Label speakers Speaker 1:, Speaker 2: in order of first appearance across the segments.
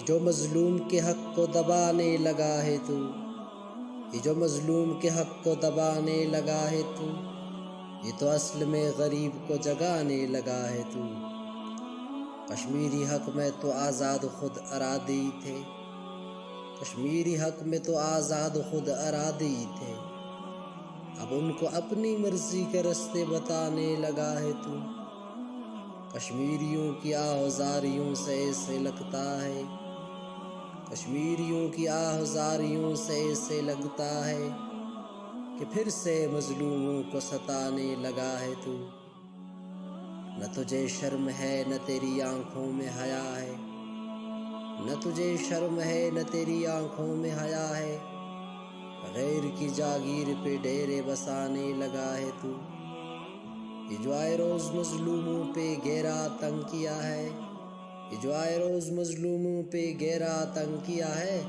Speaker 1: جو مظلوم کے حق کو دبانے لگا ہے تو، یہ جو مظلوم کے حق کو دبانے لگا ہے تو، یہ تو اصل میں غریب کو جگانے لگا ہے تو۔ کشمیری حق میں تو آزاد خود ارادی تھے، کشمیری حق میں تو آزاد خود ارادی تھے، اب ان کو اپنی مرضی کے رستے بتانے لگا ہے تو۔ کشمیریوں کی آہوازاریوں سے ایسے لگتا ہے، کشمیریوں کی آہوازاریوں سے ایسے لگتا ہے کہ پھر سے مظلوموں کو ستانے لگا ہے تو۔ نہ تجھے شرم ہے نہ تیری آنکھوں میں حیا ہے، نہ تجھے شرم ہے نہ تیری آنکھوں میں حیا ہے، غیر کی جاگیر پہ ڈیرے بسانے لگا ہے تو۔ یہ جو آئے روز مظلوموں پہ گہرا تنگ کیا ہے، یہ جو آئے روز مظلوموں پہ گہرا تنگ کیا ہے،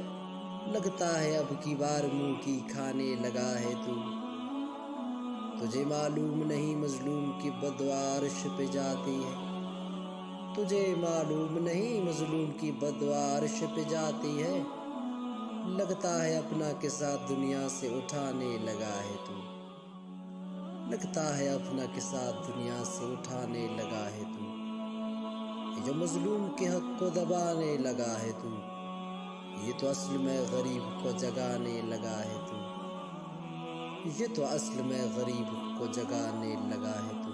Speaker 1: لگتا ہے اب کی بار منہ کی کھانے لگا ہے تو۔ تجھے معلوم نہیں مظلوم کی بددعا عرش پہ جاتی ہے، تجھے معلوم نہیں مظلوم کی بددعا عرش پہ جاتی ہے، لگتا ہے اپنا کے ساتھ دنیا سے اٹھانے لگا ہے تو۔ لگتا ہے اپنا کے ساتھ دنیا سے اٹھانے لگا ہے تو۔ یہ جو مظلوم کے حق کو دبانے لگا ہے تو، یہ تو اصل میں غریب کو جگانے لگا ہے تو۔ یہ تو اصل میں غریب کو جگانے لگا ہے تو۔